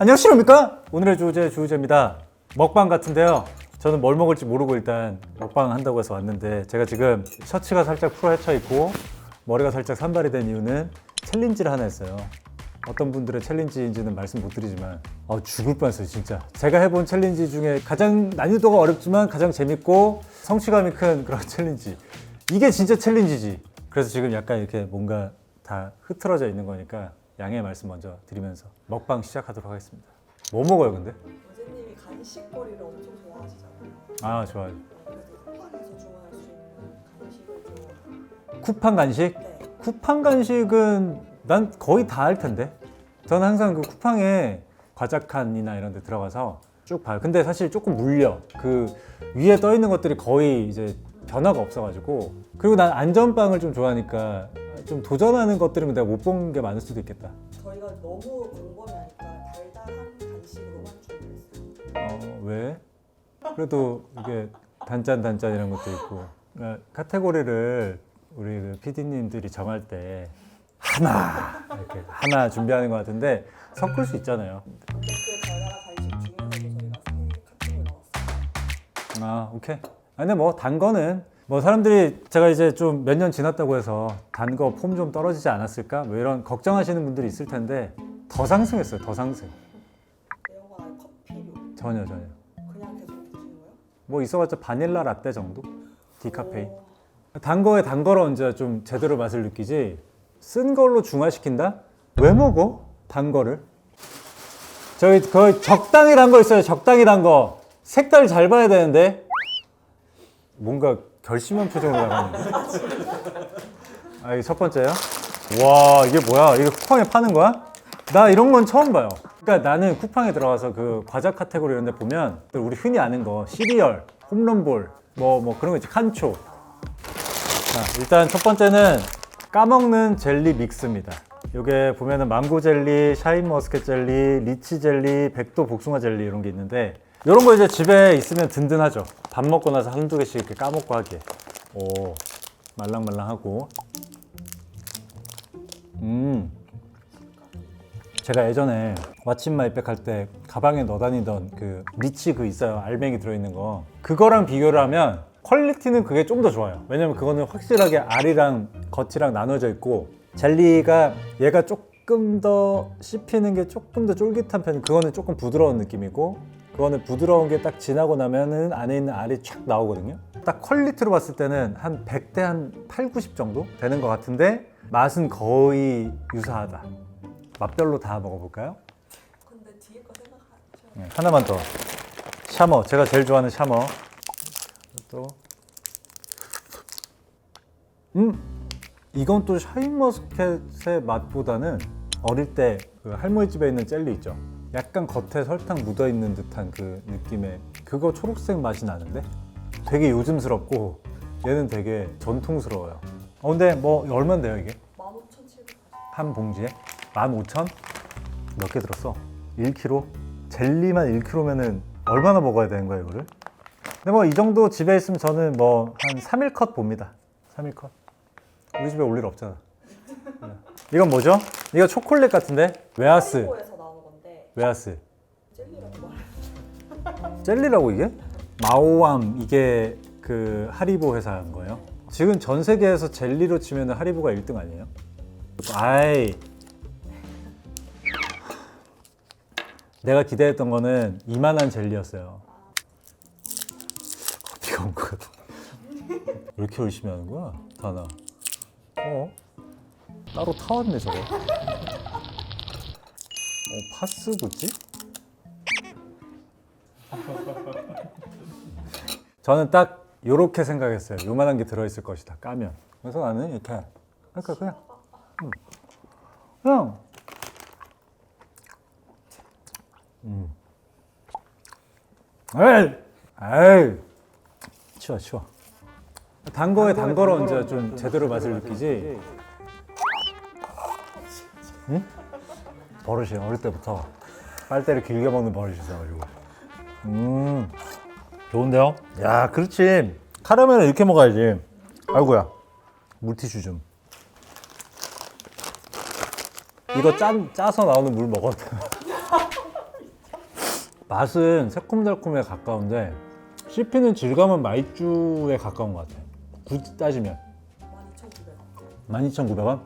안녕하십니까? 오늘의 주제입니다. 먹방 같은데요. 저는 뭘 먹을지 모르고 일단 먹방 한다고 해서 왔는데, 제가 지금 셔츠가 살짝 풀어헤쳐 있고 머리가 살짝 산발이 된 이유는 챌린지를 하나 했어요. 어떤 분들의 챌린지인지는 말씀 못 드리지만 죽을 뻔했어요 진짜. 제가 해본 챌린지 중에 가장 난이도가 어렵지만 가장 재밌고 성취감이 큰 그런 챌린지. 이게 진짜 챌린지지. 그래서 지금 약간 이렇게 뭔가 다 흐트러져 있는 거니까 양해의 말씀 먼저 드리면서 먹방 시작하도록 하겠습니다. 뭐 먹어요 근데? 어제님이 간식거리를 엄청 좋아하시잖아요. 아 좋아요. 그래서 쿠팡에서 주문할 수 있는 간식을 좀. 쿠팡 간식? 네. 쿠팡 간식은 난 거의 다 할 텐데. 저는 항상 그 쿠팡에 과자 칸이나 이런 데 들어가서 쭉 봐요. 근데 사실 조금 물려. 그 위에 떠 있는 것들이 거의 이제 변화가 없어가지고. 그리고 난 안전빵을 좀 좋아하니까 좀 도전하는 것들이면 내가 못 본 게 많을 수도 있겠다. 저희가 너무 궁금해하니까 달달한 간식으로만 준비했어요. 왜? 그래도 이게 단짠 이런 것도 있고. 그러니까 카테고리를 우리 그 PD님들이 정할 때 하나 이렇게 하나 준비하는 것 같은데 섞을 수 있잖아요. 근데 그 달달한 간식 중에서도 저희가 새 카테고리 나왔어요. 아 오케이. 근데 뭐 단 거는 뭐 사람들이 제가 이제 좀 몇 년 지났다고 해서 단 거 폼 좀 떨어지지 않았을까? 뭐 이런 걱정하시는 분들이 있을 텐데 더 상승했어요. 더 상승. 매운 건 아예 커피류. 전혀. 그냥 계속 드시는 거예요? 뭐 있어봤자 바닐라 라떼 정도? 디카페인. 오, 단 거에 단 거로 이제 좀 제대로 맛을 느끼지. 쓴 걸로 중화시킨다? 왜 먹어? 단 거를? 저희 거의 적당히 단 거 있어요. 적당히 단 거. 색깔 잘 봐야 되는데 뭔가 결심한 표정으로 나가는데. 아, 이게 첫 번째요? 와, 이게 뭐야? 이거 쿠팡에 파는 거야? 나 이런 건 처음 봐요. 그러니까 나는 쿠팡에 들어가서 그 과자 카테고리 이런 데 보면 우리 흔히 아는 거 시리얼, 홈런볼 뭐 그런 거 있지. 칸초. 자, 일단 첫 번째는 까먹는 젤리 믹스입니다. 이게 보면은 망고 젤리, 샤인머스켓 젤리, 리치 젤리, 백도 복숭아 젤리 이런 게 있는데 이런 거 이제 집에 있으면 든든하죠. 밥 먹고 나서 한두 개씩 이렇게 까먹고 하기에. 오, 말랑말랑하고. 제가 예전에 왓츠인마이백 할 때 가방에 넣어 다니던 그 리치 그 있어요. 알맹이 들어있는 거. 그거랑 비교를 하면 퀄리티는 그게 좀 더 좋아요. 왜냐면 그거는 확실하게 알이랑 겉이랑 나눠져 있고 젤리가 얘가 조금 더 씹히는 게 조금 더 쫄깃한 편이, 그거는 조금 부드러운 느낌이고 그거는 부드러운 게 딱 지나고 나면은 안에 있는 알이 촥 나오거든요. 딱 퀄리티로 봤을 때는 한 100대 한 8, 90 정도 되는 것 같은데 맛은 거의 유사하다. 맛별로 다 먹어볼까요? 근데 뒤에 거 생각하셔야 네, 하나만 더. 샤머, 제가 제일 좋아하는 샤머. 또 이건 또 샤인머스켓의 맛보다는 어릴 때 그 할머니 집에 있는 젤리 있죠. 약간 겉에 설탕 묻어있는 듯한 그 느낌의 그거 초록색 맛이 나는데 되게 요즘스럽고 얘는 되게 전통스러워요. 근데 뭐 얼마인데요 이게? 15,700원. 한 봉지에? 15,000? 몇 개 들었어? 1kg? 젤리만 1kg면은 얼마나 먹어야 되는 거야 이거를? 근데 뭐 이 정도 집에 있으면 저는 뭐 한 3일 컷 봅니다. 3일 컷. 우리 집에 올 일 없잖아. 이건 뭐죠? 이거 초콜릿 같은데? 웨하스. 하리보에서 나온 건데 웨하스. 젤리라고 말해요. 젤리라고 이게? 마오암 이게 그 하리보 회사 한 거예요? 지금 전 세계에서 젤리로 치면 하리보가 1등 아니에요? 아이. 내가 기대했던 거는 이만한 젤리였어요. 어디가 온 것 같아. 왜 이렇게 열심히 하는 거야? 다나. 따로 타왔네 저거. 파스 뭐지? 저는 딱 요렇게 생각했어요. 요만한 게 들어있을 것이다 까면. 그래서 나는 이렇게 그러니까 그냥 에이 치워. 단 거에 단 거로 이제 좀 제대로 맛을 느끼지. 응? 버릇이 어릴 때부터 빨대를 길게 먹는 버릇이 있어가지고. 좋은데요? 야, 그렇지. 카라멜은 이렇게 먹어야지. 아이고야. 물티슈 좀. 이거 짜서 나오는 물 먹어도 돼. 맛은 새콤달콤에 가까운데 씹히는 질감은 마이쮸에 가까운 것 같아. 굳이 따지면 12,900원. 12,900원?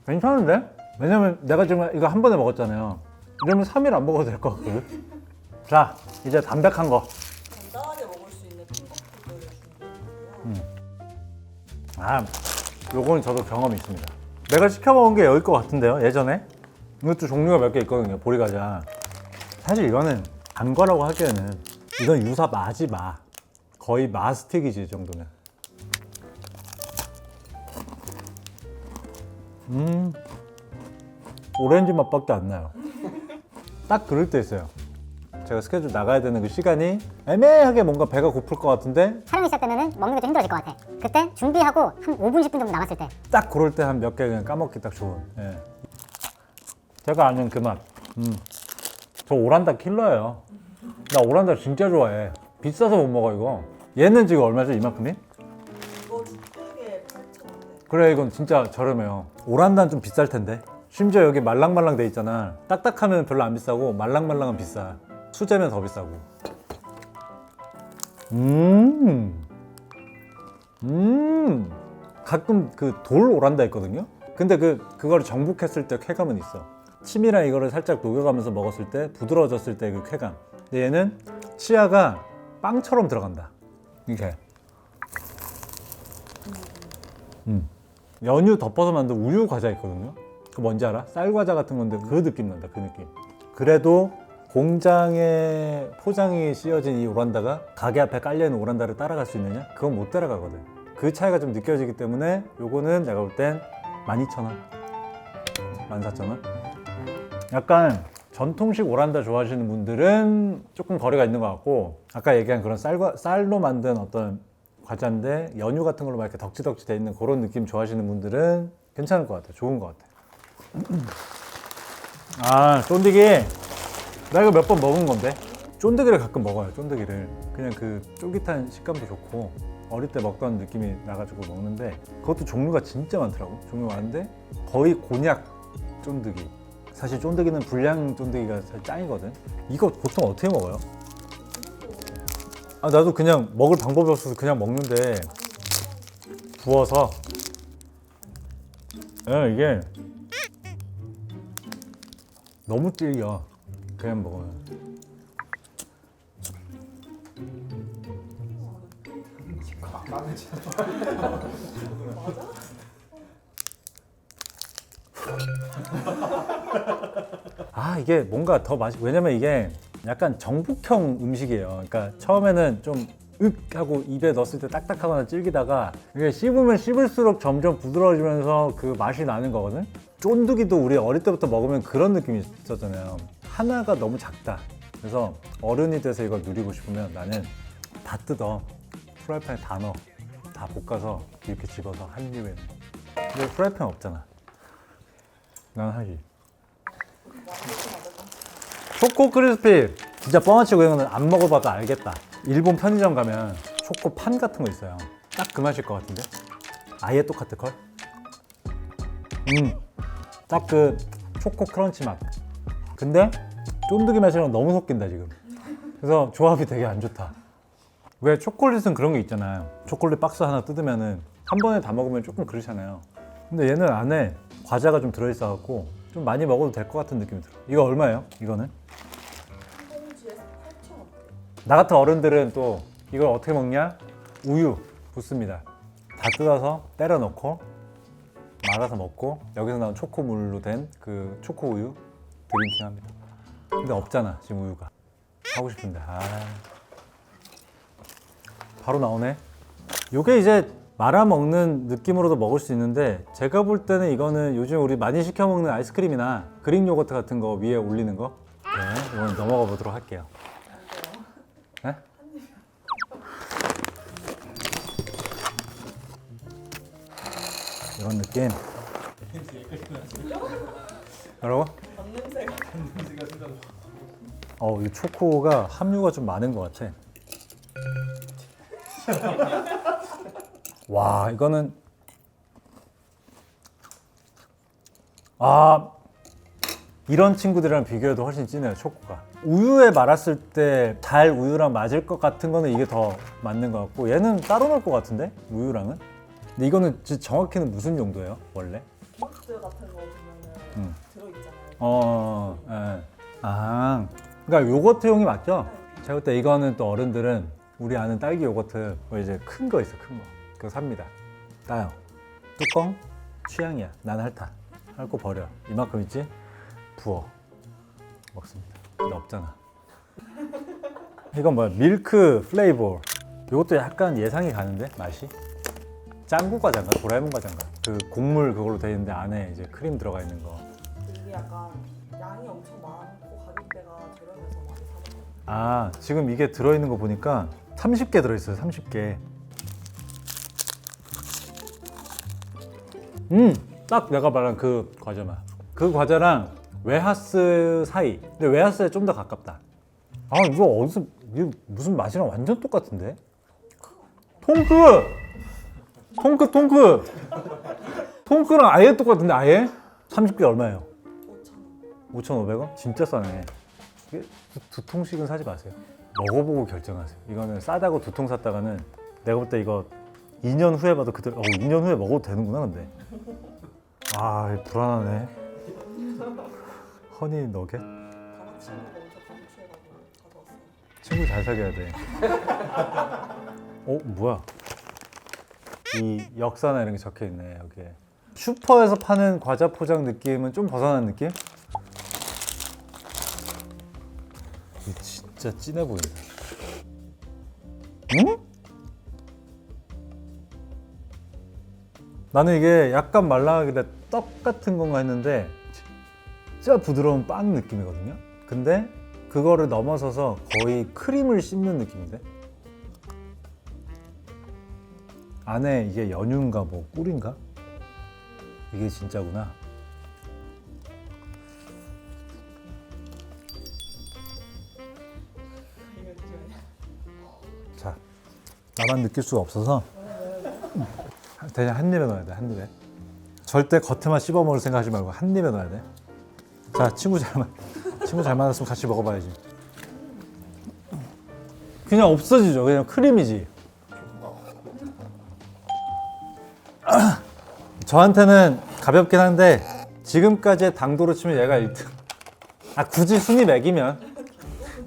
괜찮은데? 왜냐면 내가 지금 이거 한 번에 먹었잖아요. 이러면 3일 안 먹어도 될 것 같거든. 자, 이제 담백한 거. 간단하게 먹을 수 있는 핑거푸드를 준비했고요. 아, 요거는 저도 경험이 있습니다. 내가 시켜 먹은 게 여기 것 같은데요, 예전에? 이것도 종류가 몇 개 있거든요, 보리과자. 사실 이거는 단 거라고 하기에는 이건 유사 마지 마. 거의 마스틱이지, 이 정도면. 오렌지 맛밖에 안 나요. 딱 그럴 때 있어요. 제가 스케줄 나가야 되는 그 시간이 애매하게 뭔가 배가 고플 것 같은데 촬영이 시작되면 먹는 게 좀 힘들어질 것 같아. 그때 준비하고 한 5분, 10분 정도 남았을 때 딱 그럴 때 한 몇 개 그냥 까먹기 딱 좋은. 예. 제가 아는 그 맛. 저 오란다 킬러예요. 나 오란다 진짜 좋아해. 비싸서 못 먹어 이거. 얘는 지금 얼마죠 이만큼이? 이거 600에 8,000원대. 그래 이건 진짜 저렴해요. 오란다는 좀 비쌀 텐데. 심지어 여기 말랑말랑 돼 있잖아. 딱딱하면 별로 안 비싸고 말랑말랑은 비싸. 수제면 더 비싸고. 가끔 그 돌 오란다 있거든요. 근데 그거를 정복했을 때 쾌감은 있어. 침이랑 이거를 살짝 녹여가면서 먹었을 때 부드러워졌을 때 그 쾌감. 근데 얘는 치아가 빵처럼 들어간다. 이렇게. 연유 덮어서 만든 우유 과자 있거든요. 그 뭔지 알아? 쌀 과자 같은 건데 그 느낌 난다. 그 느낌. 그래도 공장에 포장이 씌워진 이 오란다가 가게 앞에 깔려있는 오란다를 따라갈 수 있느냐? 그건 못 따라가거든. 그 차이가 좀 느껴지기 때문에 요거는 내가 볼 땐 12,000원, 14,000원. 약간 전통식 오란다 좋아하시는 분들은 조금 거리가 있는 것 같고, 아까 얘기한 그런 쌀로 만든 어떤 과자인데 연유 같은 걸로 막 이렇게 덕지덕지 돼 있는 그런 느낌 좋아하시는 분들은 괜찮을 것 같아요. 좋은 것 같아요. 아, 쫀디기. 나 이거 몇 번 먹은 건데. 쫀득이를 가끔 먹어요. 쫀득이를. 그냥 그 쫄깃한 식감도 좋고 어릴 때 먹던 느낌이 나가지고 먹는데, 그것도 종류가 진짜 많더라고. 종류 많은데 거의 곤약 쫀득이. 사실 쫀득이는 불량 쫀득이가 사실 짱이거든. 이거 보통 어떻게 먹어요? 아, 나도 그냥 먹을 방법이 없어서 그냥 먹는데 부어서. 이게 너무 질겨. 그냥 먹으면. 아, 이게 뭔가 더 왜냐면 이게 약간 정복형 음식이에요. 그러니까 처음에는 좀 하고 입에 넣었을 때 딱딱하거나 질기다가 이게 씹으면 씹을수록 점점 부드러워지면서 그 맛이 나는 거거든. 쫀득이도 우리 어릴 때부터 먹으면 그런 느낌이 있었잖아요. 하나가 너무 작다. 그래서 어른이 돼서 이걸 누리고 싶으면 나는 다 뜯어. 프라이팬에 다 넣어. 다 볶아서 이렇게 집어서 한 입에. 근데 프라이팬 없잖아. 난 하지. 초코 크리스피. 진짜 뻥아치고 이거는 안 먹어봐도 알겠다. 일본 편의점 가면 초코판 같은 거 있어요. 딱 그 맛일 것 같은데? 아예 똑같을걸? 딱 그 초코 크런치 맛. 근데 쫀득이 맛이랑 너무 섞인다 지금. 그래서 조합이 되게 안 좋다. 왜 초콜릿은 그런 게 있잖아요. 초콜릿 박스 하나 뜯으면은 한 번에 다 먹으면 조금 그렇잖아요. 근데 얘는 안에 과자가 좀 들어있어갖고 좀 많이 먹어도 될 것 같은 느낌이 들어. 이거 얼마예요? 이거는? 홈지에서 8,000원. 나 같은 어른들은 또 이걸 어떻게 먹냐? 우유 붓습니다. 다 뜯어서 때려 넣고 말아서 먹고 여기서 나온 초코물로 된 그 초코 우유 드링킹 합니다. 근데 없잖아 지금 우유가. 하고 싶은데. 바로 나오네. 요게 이제 말아 먹는 느낌으로도 먹을 수 있는데, 제가 볼 때는 이거는 요즘 우리 많이 시켜 먹는 아이스크림이나 그릭 요거트 같은 거 위에 올리는 거. 네, 이건 넘어가 보도록 할게요. 네? 이런 느낌. 여러분? 이 초코가 함유가 좀 많은 것 같아. 와, 이거는 이런 친구들이랑 비교해도 훨씬 진해요, 초코가. 우유에 말았을 때 달 우유랑 맞을 것 같은 거는 이게 더 맞는 것 같고, 얘는 따로 놀 것 같은데? 우유랑은? 근데 이거는 정확히는 무슨 용도예요, 원래? 요거트 같은 거 보면은 들어있잖아요. 예. 아, 그러니까 요거트용이 맞죠? 제가 볼 때 이거는 또 어른들은 우리 아는 딸기 요거트 뭐 이제 큰 거 있어, 큰 거. 그거 삽니다. 따요. 뚜껑 취향이야. 난 핥아. 핥고 버려. 이만큼 있지? 부어. 먹습니다. 근데 없잖아. 이건 뭐야? 밀크 플레이버. 이것도 약간 예상이 가는데 맛이? 짱구 과자인가? 도라에몽 과자인가? 그 곡물 그걸로 돼 있는데 안에 이제 크림 들어가 있는 거. 이게 약간 양이 엄청 많고 가격대가 저렴해서 많이 사 먹어요. 아, 지금 이게 들어있는 거 보니까 30개 들어있어요. 30개. 딱 내가 말한 그 과자 맛. 그 과자랑 웨하스 사이. 근데 웨하스에 좀 더 가깝다. 아, 이거 어디서 이거 무슨 맛이랑 완전 똑같은데? 통크랑 아예 똑같은데 아예? 30개 얼마예요? 5,500원? 진짜 싸네. 이게 두 통씩은 사지 마세요. 먹어보고 결정하세요. 이거는 싸다고 2통 샀다가는 내가 볼 때 이거 2년 후에 봐도 그대로 2년 후에 먹어도 되는구나 근데. 아, 이거 불안하네. 허니 너겟? 다른 친구가 엄청 강추해가지고 가져왔어요. 친구 잘 사귀어야 돼. 뭐야? 이 역사나 이런 게 적혀 있네 여기에. 슈퍼에서 파는 과자 포장 느낌은 좀 벗어난 느낌? 이거 진짜 진해 보인다. 응? 나는 이게 약간 말랑하길래 떡 같은 건가 했는데 진짜 부드러운 빵 느낌이거든요. 근데 그거를 넘어서서 거의 크림을 씹는 느낌인데? 안에 이게 연유인가 뭐 꿀인가? 이게 진짜구나. 자, 나만 느낄 수가 없어서 그냥 한 입에 넣어야 돼, 한 입에. 절대 겉에만 씹어 먹을 생각하지 말고 한 입에 넣어야 돼. 자, 친구 잘 만났으면 같이 먹어봐야지. 그냥 없어지죠. 그냥 크림이지. 저한테는 가볍긴 한데 지금까지의 당도로 치면 얘가 1등. 아, 굳이 순위 매기면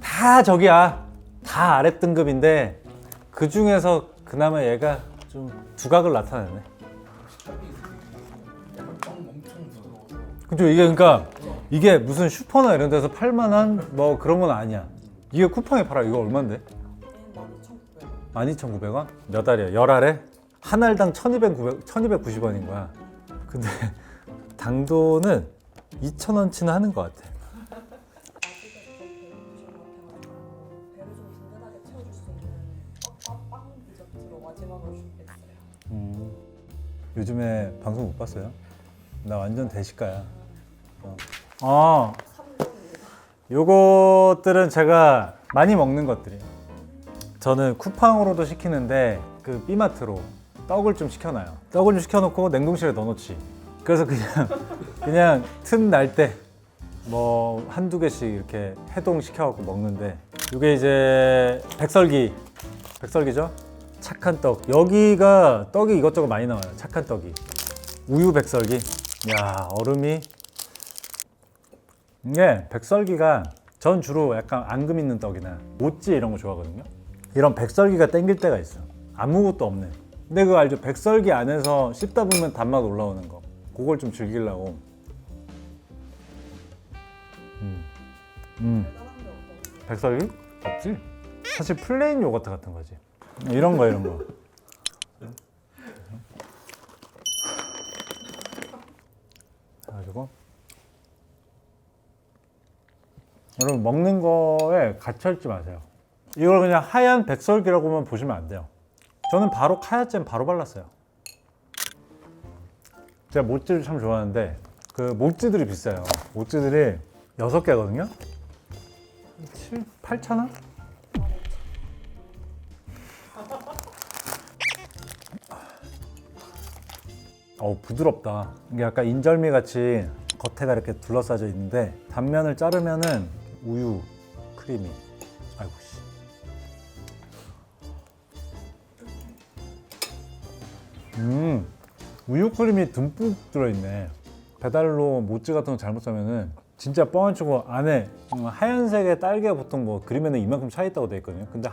다 저기야. 다 아랫 등급인데 그 중에서 그나마 얘가 좀 두각을 나타내네. 그죠? 이게 그러니까 이게 무슨 슈퍼나 이런 데서 팔만한 뭐 그런 건 아니야. 이게 쿠팡에 팔아. 이거 얼마인데? 12,900원? 몇 알이야? 10알에? 한 알당 1290원인 거야. 근데 당도는 2,000원치는 하는 것 같아. 배를 좀 든든하게 채워줄 수 있는 빵 디저트로 마지막으로 준비했어요. 요즘에 방송 못 봤어요? 나 완전 대식가야. 아, 요것들은 제가 많이 먹는 것들이에요. 저는 쿠팡으로도 시키는데 그 B마트로 떡을 좀 시켜놔요. 떡을 좀 시켜놓고 냉동실에 넣어놓지. 그래서 그냥 틈 날 때 뭐 한두 개씩 이렇게 해동 시켜갖고 먹는데, 이게 이제 백설기죠? 착한 떡. 여기가 떡이 이것저것 많이 나와요. 착한 떡이. 우유 백설기. 야, 얼음이. 이게 백설기가 전 주로 약간 앙금 있는 떡이나 모찌 이런 거 좋아하거든요. 이런 백설기가 땡길 때가 있어. 아무것도 없네. 근데 그거 알죠? 백설기 안에서 씹다 보면 단맛 올라오는 거. 그걸 좀 즐기려고. 백설기? 없지? 사실 플레인 요거트 같은 거지. 이런 거. 그래가지고 여러분, 먹는 거에 갇혀있지 마세요. 이걸 그냥 하얀 백설기라고만 보시면 안 돼요. 저는 바로 카야잼 바로 발랐어요. 제가 모찌를 참 좋아하는데 그 모찌들이 비싸요. 모찌들이 6개거든요? 8,000원? 부드럽다. 이게 약간 인절미 같이 겉에가 이렇게 둘러싸져 있는데 단면을 자르면은 우유 크림이 아이고 씨. 우유 크림이 듬뿍 들어있네. 배달로 모찌 같은 거 잘못 사면은 진짜 뻥안 치고 안에 하얀색의 딸기가 보통 뭐 그림에는 이만큼 차 있다고 돼 있거든요. 근데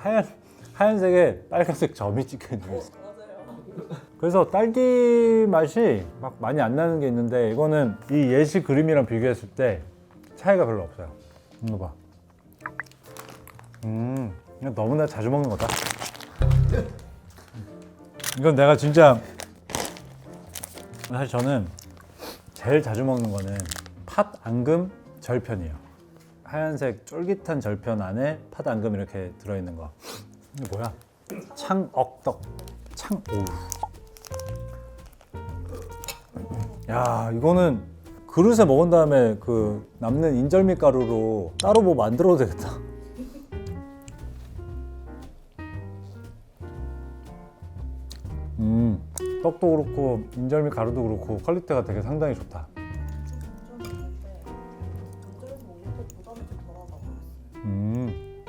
하얀색에 빨간색 점이 찍혀 있는 거 있어. 맞아요. 그래서 딸기 맛이 막 많이 안 나는 게 있는데 이거는 이 예시 그림이랑 비교했을 때 차이가 별로 없어요. 이거 봐. 이거 너무나 자주 먹는 거다. 이건 내가 진짜 사실 저는 제일 자주 먹는 거는 팥 앙금 절편이에요. 하얀색 쫄깃한 절편 안에 팥 앙금 이렇게 들어있는 거. 이게 뭐야? 창억떡. 오우. 야, 이거는 그릇에 먹은 다음에 그 남는 인절미 가루로 따로 뭐 만들어도 되겠다. 떡도 그렇고 인절미 가루도 그렇고 퀄리티가 되게 상당히 좋다.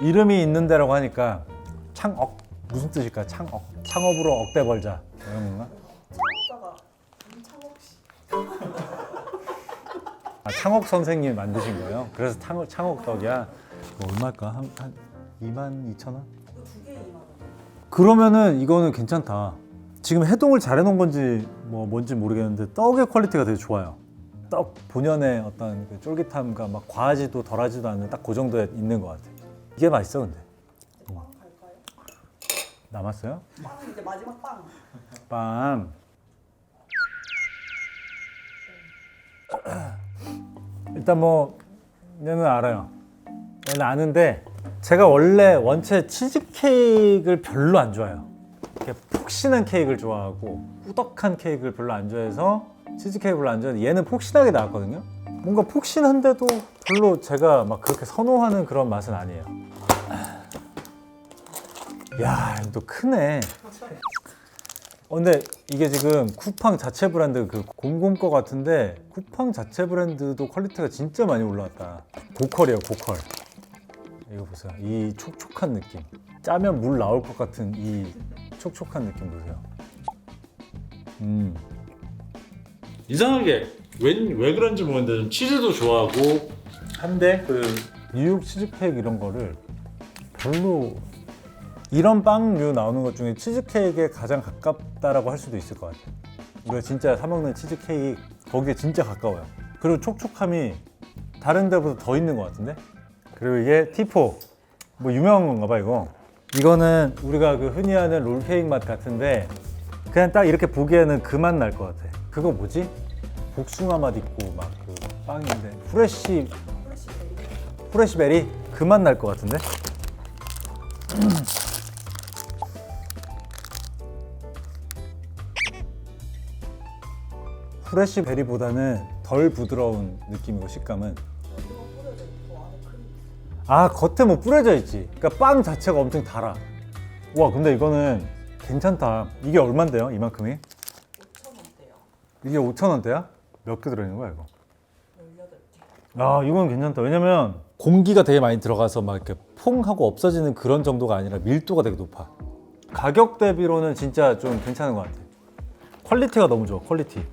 이름이 있는 데라고 하니까 창억 무슨 뜻일까? 창업으로 억대 벌자 이런 건가? 창업자가 임창옥 씨. 아, 창옥 선생님이 만드신 거예요? 그래서 창옥떡이야. 뭐 얼마일까? 한 22,000원? 이거 두 개에 2만 원. 그러면은 이거는 괜찮다. 지금 해동을 잘 해놓은 건지 뭐 뭔지 모르겠는데 떡의 퀄리티가 되게 좋아요. 떡 본연의 어떤 그 쫄깃함과 막 과하지도 덜하지도 않는 딱 그 정도에 있는 것 같아. 이게 맛있어 근데. 이제 빵 갈까요? 남았어요? 빵 이제 마지막 빵. 빵. 일단 뭐 얘는 알아요. 얘는 아는데 제가 원래 원체 치즈케이크를 별로 안 좋아해요. 이렇게 푹신한 케이크를 좋아하고 꾸덕한 케이크를 별로 안 좋아해서 치즈케이크 별로 안 좋아하는데 얘는 폭신하게 나왔거든요. 뭔가 폭신한데도 별로 제가 막 그렇게 선호하는 그런 맛은 아니에요. 야, 이거 또 크네. 근데 이게 지금 쿠팡 자체 브랜드 그 공공 거 같은데 쿠팡 자체 브랜드도 퀄리티가 진짜 많이 올라왔다. 고퀄이에요, 고퀄. 이거 보세요. 이 촉촉한 느낌. 짜면 물 나올 것 같은 이 촉촉한 느낌 보세요. 이상하게 왜 그런지 모르겠는데 좀 치즈도 좋아하고 한데 그 뉴욕 치즈케이크 이런 거를 별로 이런 빵류 나오는 것 중에 치즈케이크에 가장 가깝다라고 할 수도 있을 것 같아요. 우리가 진짜 사 먹는 치즈케이크 거기에 진짜 가까워요. 그리고 촉촉함이 다른 데보다 더 있는 것 같은데? 그리고 이게 T4 뭐 유명한 건가 봐 이거. 이거는 우리가 그 흔히 하는 롤케이크 맛 같은데 그냥 딱 이렇게 보기에는 그 맛 날 것 같아. 그거 뭐지? 복숭아 맛 있고 막 그 빵인데 프레시베리 그 맛 날 것 같은데? 프레시베리보다는 덜 부드러운 느낌이고 식감은. 아, 겉에 뭐 뿌려져 있지. 그러니까 빵 자체가 엄청 달아. 와, 근데 이거는 괜찮다. 이게 얼만데요? 이만큼이? 5,000원대요. 이게 5,000원대야? 몇 개 들어있는 거야 이거? 18개. 아, 이건 괜찮다. 왜냐면 공기가 되게 많이 들어가서 막 이렇게 퐁 하고 없어지는 그런 정도가 아니라 밀도가 되게 높아. 가격 대비로는 진짜 좀 괜찮은 것 같아. 퀄리티가 너무 좋아, 퀄리티.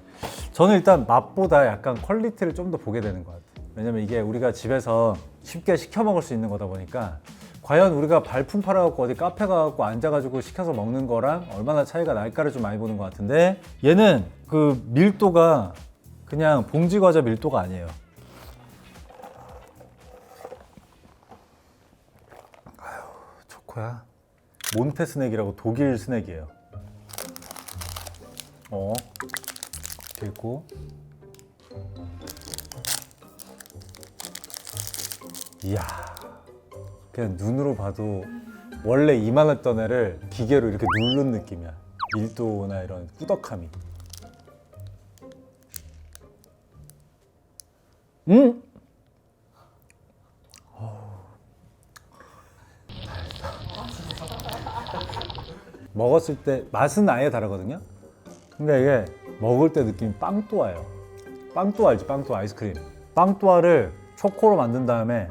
저는 일단 맛보다 약간 퀄리티를 좀 더 보게 되는 것 같아. 왜냐면 이게 우리가 집에서 쉽게 시켜 먹을 수 있는 거다 보니까 과연 우리가 발품 팔아갖고 어디 카페 가갖고 앉아가지고 시켜서 먹는 거랑 얼마나 차이가 날까를 좀 많이 보는 것 같은데 얘는 그 밀도가 그냥 봉지 과자 밀도가 아니에요. 아유, 초코야. 몬테 스낵이라고 독일 스낵이에요. 이렇게 있고. 이야, 그냥 눈으로 봐도 원래 이만했던 애를 기계로 이렇게 누른 느낌이야. 밀도나 이런 꾸덕함이. 먹었을 때 맛은 아예 다르거든요. 근데 이게 먹을 때 느낌이 빵 또 와요. 빵뚜아 알지? 빵뚜아 아이스크림. 빵뚜아를 초코로 만든 다음에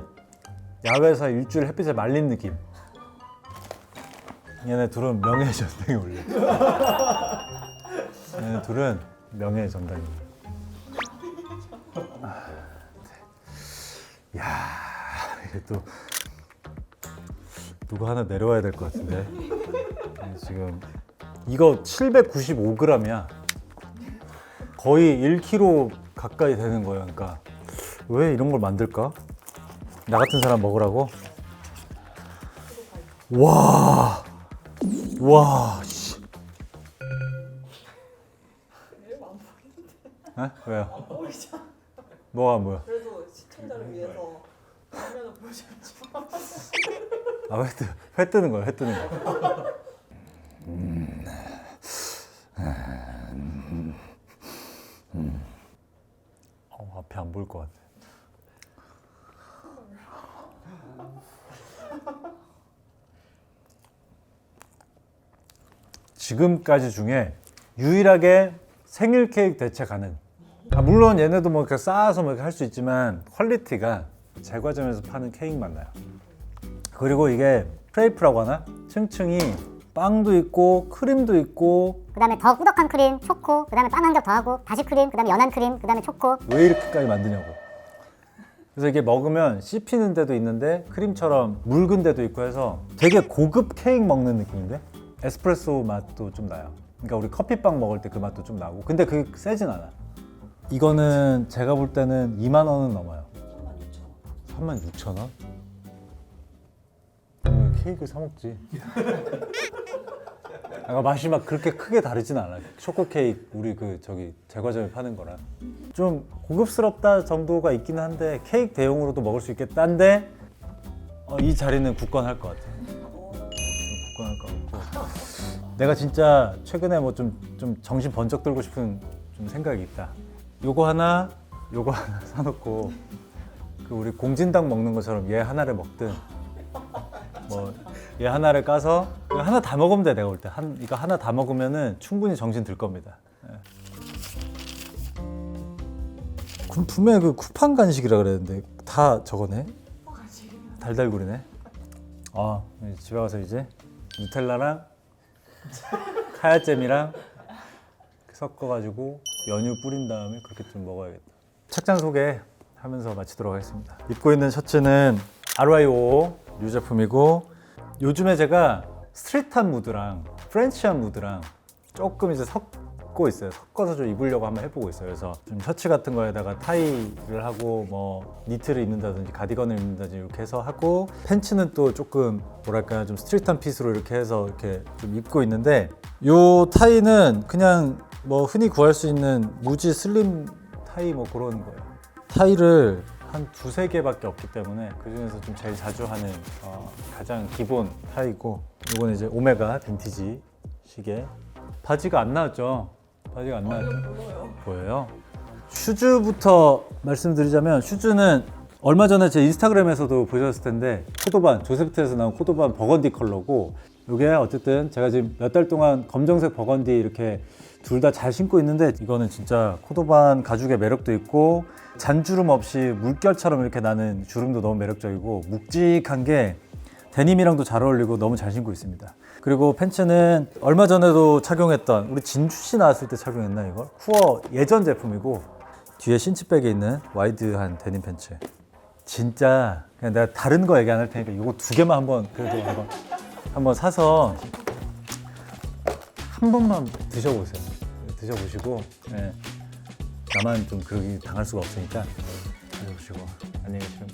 야외에서 일주일 햇빛에 말린 느낌. 얘네 둘은 명예의 전당에 올려. 얘네 둘은 명예의 전당입니다. 야, 이게 또 누구 하나 내려와야 될 것 같은데. 지금 이거 795g이야. 거의 1kg 가까이 되는 거예요. 그러니까 왜 이런 걸 만들까? 나 같은 사람 먹으라고? 와, 와, 씨. 에? 왜요? 보이잖아. 뭐가 뭐야? 그래도 시청자를 위해서 화면을 보여줘야지. 아, 회 뜨는 거야, 회 뜨는 거. 앞에 안 보일 것 같아. 지금까지 중에 유일하게 생일 케이크 대체 가능. 물론 얘네도 뭐 이렇게 쌓아서 뭐 이렇게 할 수 있지만 퀄리티가 제과점에서 파는 케이크 맛나요. 그리고 이게 크레이프라고 하나? 층층이 빵도 있고 크림도 있고 그 다음에 더 꾸덕한 크림, 초코, 그 다음에 빵 한 겹 더하고 다시 크림, 그 다음에 연한 크림, 그 다음에 초코. 왜 이렇게까지 만드냐고. 그래서 이게 먹으면 씹히는 데도 있는데 크림처럼 묽은 데도 있고 해서 되게 고급 케이크 먹는 느낌인데 에스프레소 맛도 좀 나요. 그러니까 우리 커피빵 먹을 때 그 맛도 좀 나고 근데 그게 세진 않아. 이거는 제가 볼 때는 2만 원은 넘어요. 36,000원? 케이크 사 먹지. 맛이 막 그렇게 크게 다르진 않아. 초코 케이크 우리 그 저기 제과점에 파는 거랑 좀 고급스럽다 정도가 있긴 한데 케이크 대용으로도 먹을 수 있겠다는데 이 자리는 굳건할 것 같아. 굳건할 것 같고 내가 진짜 최근에 뭐 좀 정신 번쩍 들고 싶은 좀 생각이 있다. 요거 하나 사놓고 그 우리 공진당 먹는 것처럼 얘 하나를 먹든 뭐 얘 하나를 까서 이거 하나 다 먹으면 돼. 내가 볼 때 이거 하나 다 먹으면은 충분히 정신 들 겁니다. 예. 분명히 그 쿠팡 간식이라 그랬는데 다 저거네. 달달구리네. 집에 가서 이제 누텔라랑 카야잼이랑 섞어가지고 연유 뿌린 다음에 그렇게 좀 먹어야겠다. 착장 소개하면서 마치도록 하겠습니다. 입고 있는 셔츠는 RYO 유 제품이고 요즘에 제가 스트릿한 무드랑 프렌치한 무드랑 조금 이제 섞고 있어요. 섞어서 좀 입으려고 한번 해보고 있어요. 그래서 좀 셔츠 같은 거에다가 타이를 하고 뭐 니트를 입는다든지 가디건을 입는다든지 이렇게 해서 하고 팬츠는 또 조금 뭐랄까 좀 스트릿한 핏으로 이렇게 해서 이렇게 좀 입고 있는데 요 타이는 그냥 뭐 흔히 구할 수 있는 무지 슬림 타이 뭐 그런 거예요. 타이를 한 두세 개밖에 없기 때문에 그 중에서 좀 제일 자주 하는 가장 기본 타이고 이건 이제 오메가 빈티지 시계. 바지가 안 나왔죠? 바지가 안 나왔죠? 보여요? 슈즈부터 말씀드리자면 슈즈는 얼마 전에 제 인스타그램에서도 보셨을 텐데 코도반, 조셉트에서 나온 코도반 버건디 컬러고 이게 어쨌든 제가 지금 몇 달 동안 검정색 버건디 이렇게 둘 다 잘 신고 있는데 이거는 진짜 코도반 가죽의 매력도 있고 잔주름 없이 물결처럼 이렇게 나는 주름도 너무 매력적이고 묵직한 게 데님이랑도 잘 어울리고 너무 잘 신고 있습니다. 그리고 팬츠는 얼마 전에도 착용했던 우리 진주씨 나왔을 때 착용했나 이걸? 쿠어 예전 제품이고 뒤에 신치백에 있는 와이드한 데님 팬츠. 진짜 그냥 내가 다른 거 얘기 안 할 테니까 이거 두 개만 한번 그래도 한번 사서 한 번만 드셔보세요. 드셔보시고 나만 좀 그러기 당할 수가 없으니까 드셔보시고 안녕히 계세요.